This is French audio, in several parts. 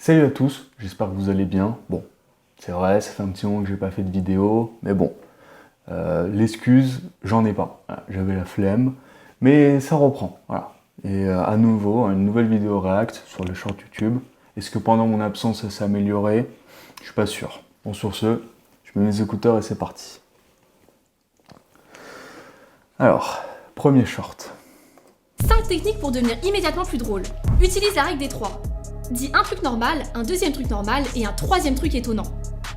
Salut à tous, j'espère que vous allez bien. Bon, c'est vrai, ça fait un petit moment que j'ai pas fait de vidéo, mais bon, l'excuse, j'en ai pas. Voilà, j'avais la flemme, mais ça reprend, voilà. Et à nouveau, une nouvelle vidéo React sur le short YouTube. Est-ce que pendant mon absence ça s'est amélioré? Je suis pas sûr. Bon, sur ce, je mets mes écouteurs et c'est parti. Alors, premier short. 5 techniques pour devenir immédiatement plus drôle. Utilise la règle des 3. Dis un truc normal, un deuxième truc normal et un troisième truc étonnant.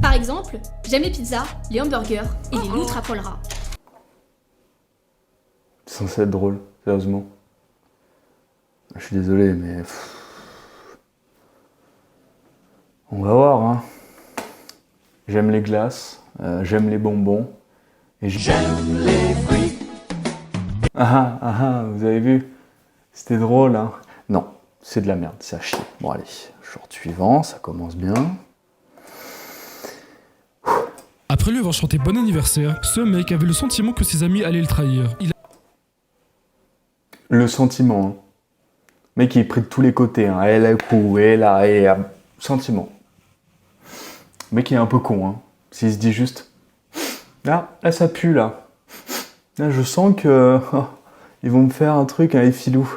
Par exemple, j'aime les pizzas, les hamburgers et les loutres à poil ras. C'est censé être drôle, sérieusement. Je suis désolé, mais... On va voir, hein. J'aime les glaces, j'aime les bonbons, et j'aime les fruits. Vous avez vu? C'était drôle, hein. Non, c'est de la merde, c'est à chier. Bon allez, short suivant, ça commence bien. Après lui avoir chanté bon anniversaire, ce mec avait le sentiment que ses amis allaient le trahir. Le sentiment, hein. Le mec il est pris de tous les côtés, hein. Elle a coup, elle a, sentiment. Le mec il est un peu con, hein. S'il se dit juste, là ça pue là. Là je sens que ils vont me faire un truc, un effilou.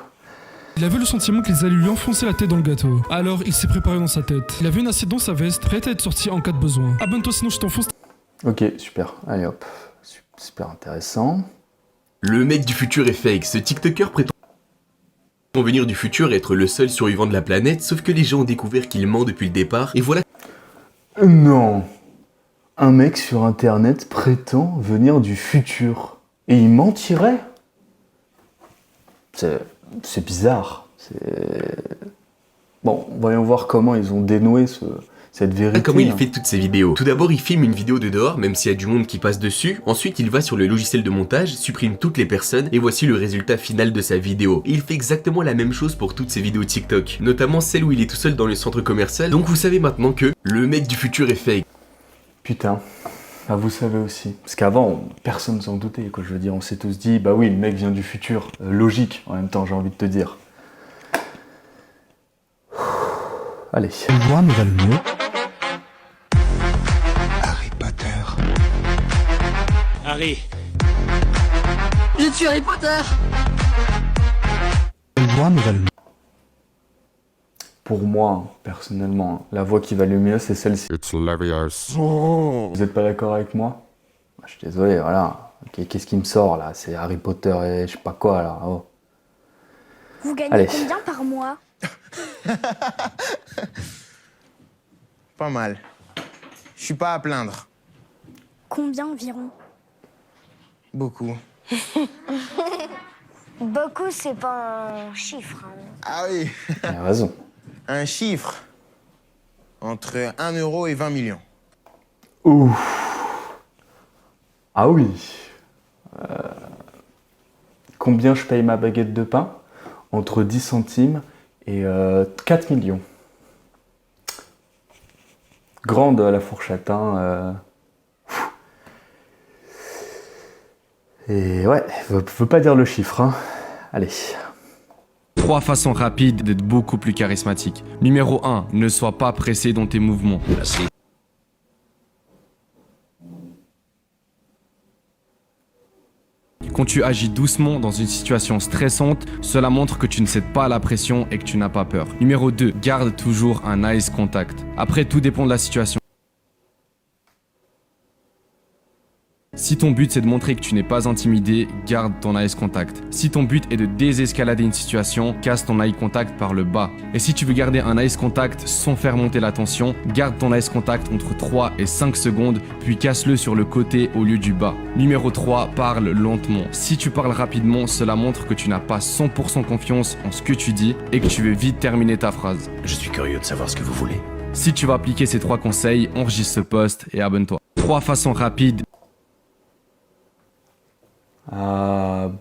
Il avait le sentiment qu'ils allaient lui enfoncer la tête dans le gâteau. Alors il s'est préparé dans sa tête. Il avait une assiette dans sa veste, prête à être sortie en cas de besoin. Abonne-toi sinon je t'enfonce. Ok, super. Allez hop, super intéressant. Le mec du futur est fake. Ce TikToker prétend venir du futur et être le seul survivant de la planète, sauf que les gens ont découvert qu'il ment depuis le départ, et voilà. Non. Un mec sur internet prétend venir du futur. Et il mentirait? C'est bizarre. Bon, voyons voir comment ils ont dénoué cette vérité. Comment il fait toutes ces vidéos? Tout d'abord, il filme une vidéo de dehors, même s'il y a du monde qui passe dessus. Ensuite, il va sur le logiciel de montage, supprime toutes les personnes, et voici le résultat final de sa vidéo. Et il fait exactement la même chose pour toutes ses vidéos TikTok, notamment celle où il est tout seul dans le centre commercial. Donc vous savez maintenant que le mec du futur est fake. Putain. Ah, vous savez aussi. Parce qu'avant, personne s'en doutait, quoi. Je veux dire, on s'est tous dit, bah oui, le mec vient du futur. Logique, en même temps, j'ai envie de te dire. Allez. Moi, nous allons mieux. Harry Potter. Harry. Je suis Harry Potter. Moi, nous allons mieux. Pour moi, personnellement, la voix qui va le mieux, c'est celle-ci. It's hilarious. Vous êtes pas d'accord avec moi? Je suis désolé, voilà. Ok, qu'est-ce qui me sort là? C'est Harry Potter et je sais pas quoi là. Oh. Vous gagnez Allez. combien par mois? Pas mal. Je suis pas à plaindre. Combien environ? Beaucoup. Beaucoup, c'est pas un chiffre. Hein. Ah oui. Il a raison. Un chiffre. Entre 1 euro et 20 millions. Ouh. Ah oui. Combien je paye ma baguette de pain? Entre 10 centimes et 4 millions. Grande la fourchette, hein. Et ouais, faut pas dire le chiffre, hein. Allez. 3 façons rapides d'être beaucoup plus charismatique. Numéro 1, ne sois pas pressé dans tes mouvements. Quand tu agis doucement dans une situation stressante, cela montre que tu ne cèdes pas à la pression et que tu n'as pas peur. Numéro 2, garde toujours un eye contact. Après, tout dépend de la situation. Si ton but c'est de montrer que tu n'es pas intimidé, garde ton eye contact. Si ton but est de désescalader une situation, casse ton eye contact par le bas. Et si tu veux garder un eye contact sans faire monter la tension, garde ton eye contact entre 3 et 5 secondes, puis casse-le sur le côté au lieu du bas. Numéro 3, parle lentement. Si tu parles rapidement, cela montre que tu n'as pas 100% confiance en ce que tu dis et que tu veux vite terminer ta phrase. Je suis curieux de savoir ce que vous voulez. Si tu vas appliquer ces 3 conseils, enregistre ce post et abonne-toi. 3 façons rapides. Abonnez-vous.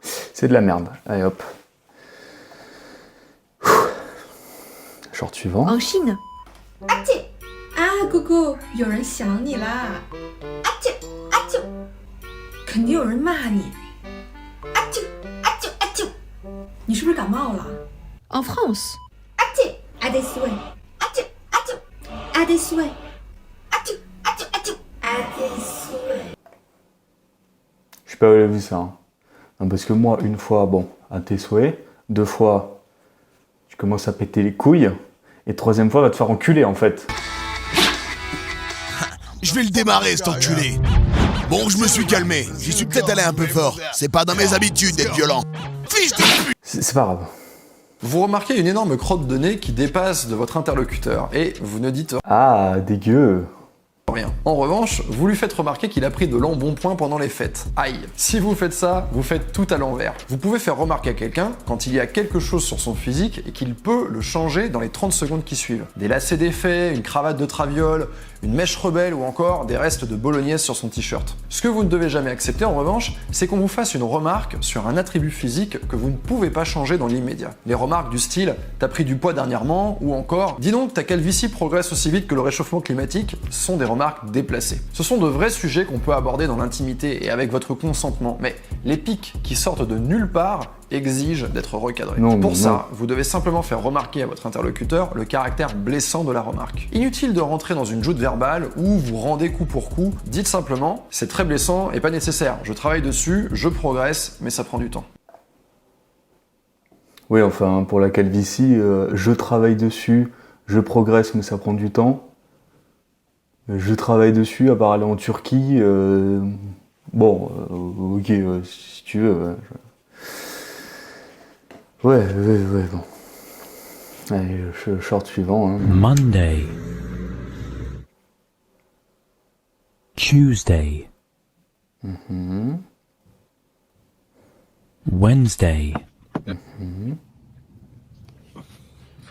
C'est de la merde. Allez hop. Short suivant. En Chine. 啊，哥哥，有人想你啦！肯定有人骂你。你是不是感冒了？ En France, À des souhaits. À des souhaits. À des souhaits. Je sais pas où elle a vu ça. Hein. Non, parce que moi, une fois, bon, à tes souhaits. 2 fois, tu commences à péter les couilles. Et 3e fois, va te faire enculer en fait. Je vais le démarrer, cet enculé. Bon, je me suis calmé. J'y suis peut-être allé un peu fort. C'est pas dans mes habitudes d'être violent. Fiche de pute. C'est pas grave. Vous remarquez une énorme crotte de nez qui dépasse de votre interlocuteur et vous ne dites Ah, dégueu. rien. En revanche, vous lui faites remarquer qu'il a pris de l'embonpoint pendant les fêtes. Aïe. Si vous faites ça, vous faites tout à l'envers. Vous pouvez faire remarquer à quelqu'un quand il y a quelque chose sur son physique et qu'il peut le changer dans les 30 secondes qui suivent. Des lacets défaits, une cravate de traviole, une mèche rebelle ou encore des restes de bolognaise sur son t-shirt. Ce que vous ne devez jamais accepter en revanche, c'est qu'on vous fasse une remarque sur un attribut physique que vous ne pouvez pas changer dans l'immédiat. Les remarques du style « t'as pris du poids dernièrement » ou encore « dis donc, ta calvitie progresse aussi vite que le réchauffement climatique » sont des remarques déplacées. Ce sont de vrais sujets qu'on peut aborder dans l'intimité et avec votre consentement, mais les pics qui sortent de nulle part exigent d'être recadrés. Non, Pour mais ça, non. vous devez simplement faire remarquer à votre interlocuteur le caractère blessant de la remarque. Inutile de rentrer dans une joute verbale où vous rendez coup pour coup, dites simplement « c'est très blessant et pas nécessaire, je travaille dessus, je progresse, mais ça prend du temps ». Oui, enfin, pour la calvitie, je travaille dessus, je progresse, mais ça prend du temps. Je travaille dessus, à part aller en Turquie. Bon, ok, si tu veux. Ouais, bon. Allez, short suivant. Hein. Monday. Tuesday. Wednesday.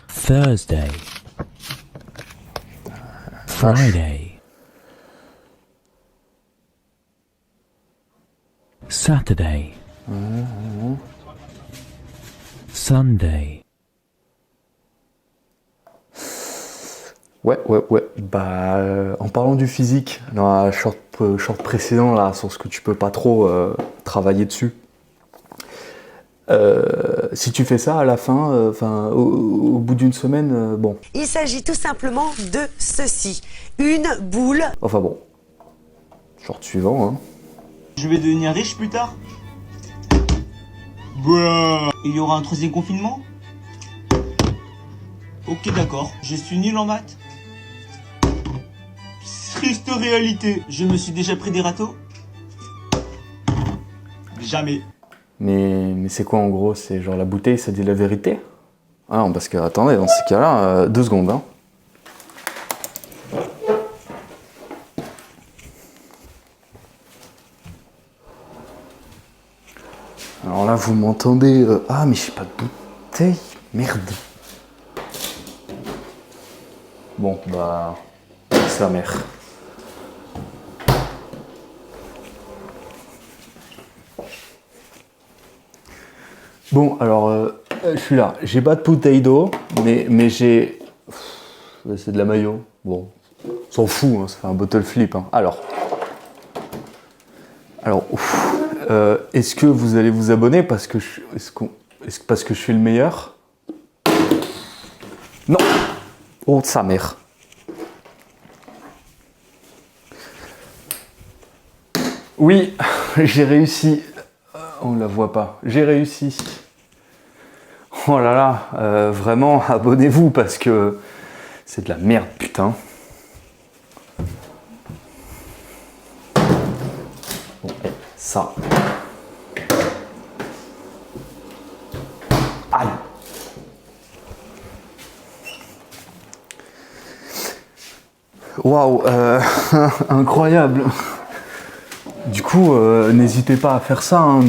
Thursday. Friday. Saturday. Sunday. Ouais. Bah, en parlant du physique, dans la short précédent, là, sur ce que tu peux pas trop travailler dessus, si tu fais ça à la fin, au bout d'une semaine, bon. Il s'agit tout simplement de ceci. Une boule. Enfin bon. Short suivant, hein. Je vais devenir riche plus tard. Bah. Il y aura un 3e confinement? Ok, d'accord. Je suis nul en maths. Triste réalité. Je me suis déjà pris des râteaux? Jamais. Mais c'est quoi en gros? C'est genre la bouteille, ça dit la vérité? Ah non, parce que attendez, dans ces cas-là, 2 secondes, hein. Alors là, vous m'entendez... Ah, mais j'ai pas de bouteille. Merde. Bon, bah... sa mère. Bon, alors, je suis là. J'ai pas de bouteille d'eau, mais j'ai... C'est de la maillot. Bon, on s'en fout, hein, ça fait un bottle flip. Hein. Alors, est-ce que vous allez vous abonner parce que parce que je suis le meilleur? Non. Oh, sa mère. Oui, j'ai réussi. On la voit pas. J'ai réussi. Oh là là, vraiment, abonnez-vous parce que c'est de la merde, putain. Bon, ça. Aïe. Waouh, incroyable. Du coup, n'hésitez pas à faire ça, hein,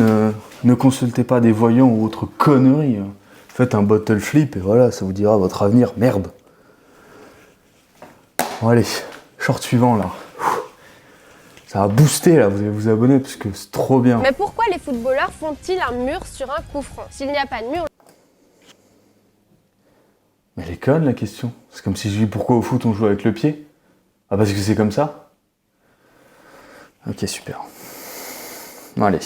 ne consultez pas des voyants ou autres conneries. Hein. Faites un bottle flip et voilà, ça vous dira votre avenir. Merde. Bon allez, short suivant là. Ça va booster là, vous allez vous abonner parce que c'est trop bien. Mais pourquoi les footballeurs font-ils un mur sur un coup franc? S'il n'y a pas de mur... Mais elle est conne la question. C'est comme si je dis pourquoi au foot on joue avec le pied? Ah parce que c'est comme ça? Ok, super. Bon, allez.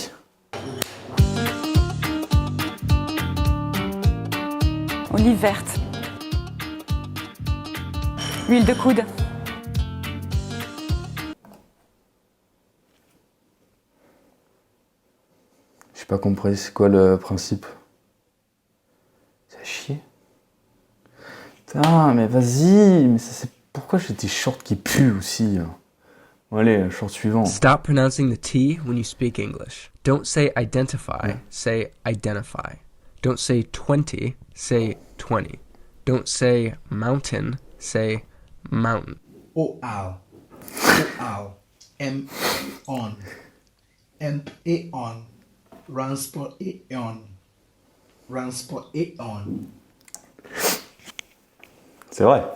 Olive verte. Huile de coude. J'ai pas compris, c'est quoi le principe? C'est à chier. Putain, mais vas-y, mais c'est pourquoi j'ai des shorts qui puent aussi? Bon, allez, short suivant. Stop pronouncing the T when you speak English. Don't say identify, say identify. Don't say 20, say 20. Don't say mountain, say mountain. O-Al. O-Al. M-on. M-A-on. Transport E-on. Transport E-on. C'est vrai.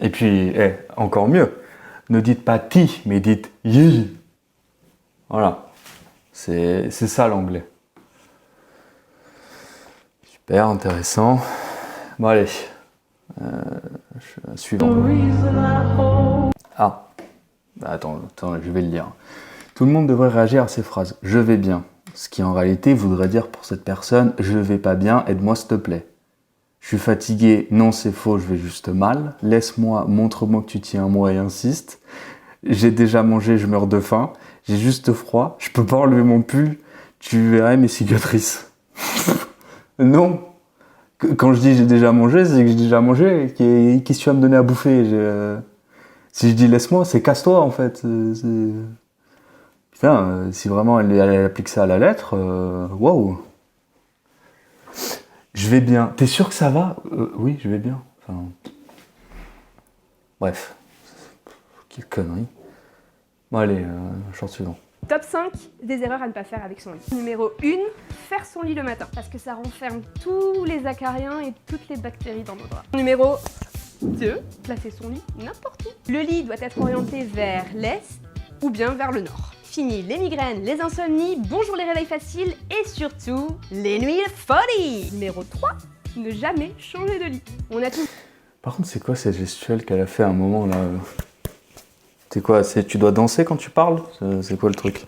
Et puis, encore mieux, ne dites pas ti, mais dites yi. Voilà. C'est ça l'anglais. Super intéressant. Bon, allez. Suivant. Ah. Attends, je vais le lire. Tout le monde devrait réagir à ces phrases. Je vais bien. Ce qui en réalité voudrait dire pour cette personne, je vais pas bien, aide-moi s'il te plaît. Je suis fatigué, non c'est faux, je vais juste mal. Laisse-moi, montre-moi que tu tiens à moi et insiste. J'ai déjà mangé, je meurs de faim. J'ai juste froid, je peux pas enlever mon pull. Tu verrais mes cicatrices. Non. Quand je dis j'ai déjà mangé, c'est que j'ai déjà mangé. Qu'est-ce que tu vas me donner à bouffer? Si je dis laisse-moi, c'est casse-toi en fait. Putain, si vraiment elle applique ça à la lettre, waouh. Je vais bien. T'es sûr que ça va? Oui, je vais bien. Enfin... Bref. Quelle connerie. Bon, allez, short suivant. Top 5 des erreurs à ne pas faire avec son lit. Numéro 1, faire son lit le matin, parce que ça renferme tous les acariens et toutes les bactéries dans nos draps. Numéro 2, placer son lit n'importe où. Le lit doit être orienté vers l'est ou bien vers le nord. Fini les migraines, les insomnies, bonjour les réveils faciles et surtout les nuits folly. Numéro 3, ne jamais changer de lit. On a tout. Par contre, c'est quoi cette gestuelle qu'elle a fait à un moment là? C'est quoi? Tu dois danser quand tu parles? C'est quoi le truc?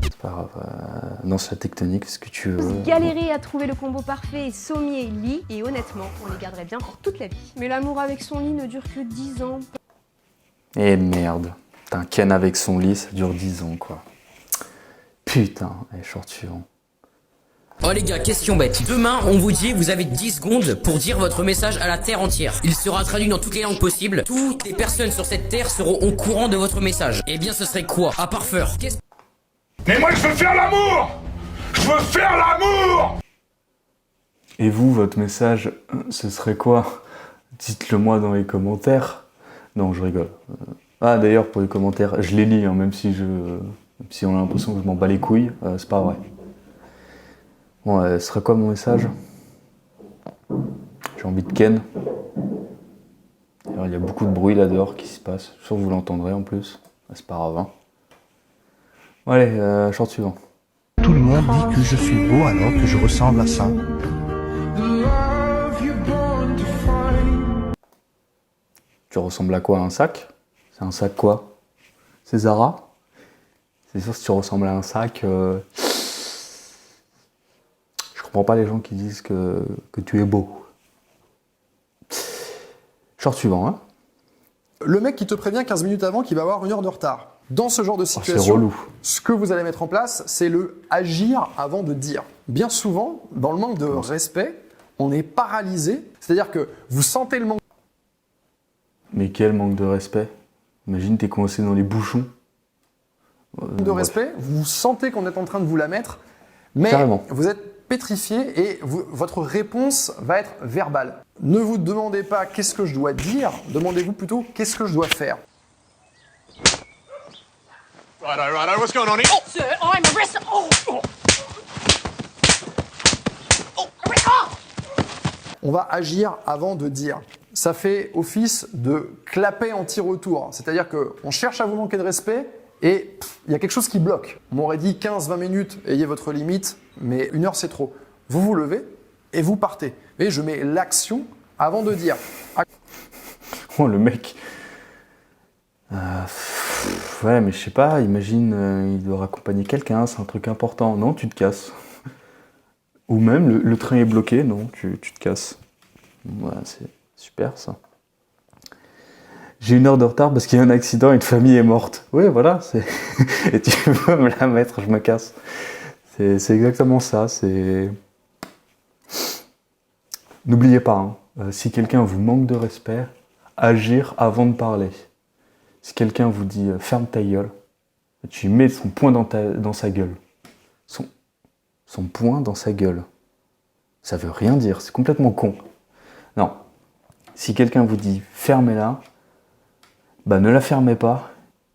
C'est pas grave. Danse la tectonique, ce que tu veux. Galérer à trouver le combo parfait sommier-lit et honnêtement, on les garderait bien pour toute la vie. Mais l'amour avec son lit ne dure que 10 ans. Eh merde. Putain, Ken avec son lit, ça dure 10 ans quoi. Putain, allez, short suivant. Oh les gars, question bête. Demain, on vous dit, vous avez 10 secondes pour dire votre message à la Terre entière. Il sera traduit dans toutes les langues possibles. Toutes les personnes sur cette Terre seront au courant de votre message. Eh bien, ce serait quoi? À part Feur. Mais moi, je veux faire l'amour! Je veux faire l'amour! Et vous, votre message, ce serait quoi? Dites-le moi dans les commentaires. Non, je rigole. Ah, d'ailleurs, pour les commentaires, je les lis, hein, même si on a l'impression que je m'en bats les couilles, c'est pas vrai. Bon, ce serait quoi mon message? J'ai envie de Ken. Alors, il y a beaucoup de bruit là dehors qui se passe. Je suis sûr que vous l'entendrez en plus. C'est pas grave. Hein. Bon, allez, short suivant. Tout le monde dit que je suis beau alors que je ressemble à ça. Tu ressembles à quoi? Un sac? C'est un sac quoi? C'est Zara? C'est sûr si tu ressembles à un sac... Je comprends pas les gens qui disent que tu es beau. Short suivant, hein. Le mec qui te prévient 15 minutes avant qu'il va avoir 1 heure de retard. Dans ce genre de c'est situation, relou. ce que vous allez mettre en place, c'est le agir avant de dire. Bien souvent, dans le manque de respect, on est paralysé. C'est-à-dire que vous sentez le manque Mais quel manque de respect. Imagine, t'es coincé dans les bouchons. de respect, vous sentez qu'on est en train de vous la mettre, mais Carrément. vous êtes pétrifié et votre réponse va être verbale. Ne vous demandez pas qu'est-ce que je dois dire, demandez-vous plutôt qu'est-ce que je dois faire. Righto, what's going on here? Oh! Sir, I'm arrested. On va agir avant de dire. Ça fait office de clapet anti-retour. C'est-à-dire qu'on cherche à vous manquer de respect et il y a quelque chose qui bloque. On m'aurait dit 15-20 minutes, ayez votre limite, mais 1 heure c'est trop. Vous vous levez et vous partez. Et je mets l'action avant de dire. Oh le mec. Ouais, mais je sais pas, imagine, il doit raccompagner quelqu'un, c'est un truc important. Non, tu te casses. Ou même, le train est bloqué, non, tu te casses. Voilà, c'est super ça. J'ai 1 heure de retard parce qu'il y a un accident et une famille est morte. Oui, voilà, c'est... Et tu veux me la mettre, je me casse. C'est exactement ça, c'est... N'oubliez pas, hein, si quelqu'un vous manque de respect, agir avant de parler. Si quelqu'un vous dit « ferme ta gueule », tu mets son poing dans sa gueule. Son poing dans sa gueule. Ça veut rien dire, c'est complètement con. Non. Si quelqu'un vous dit « fermez-la », bah ne la fermez pas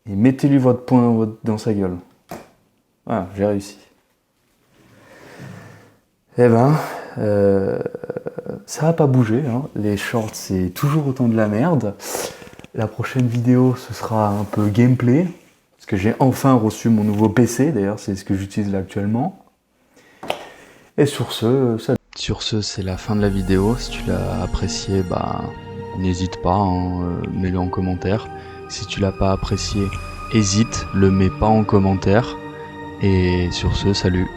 et mettez-lui votre poing dans sa gueule. Voilà, j'ai réussi. Eh ben, ça n'a pas bougé, hein. Les shorts, c'est toujours autant de la merde. La prochaine vidéo, ce sera un peu gameplay, parce que j'ai enfin reçu mon nouveau PC, d'ailleurs, c'est ce que j'utilise là actuellement. Et sur ce, Sur ce, c'est la fin de la vidéo. Si tu l'as apprécié, bah, n'hésite pas, hein, mets-le en commentaire. Si tu l'as pas apprécié, hésite, le mets pas en commentaire. Et sur ce, salut.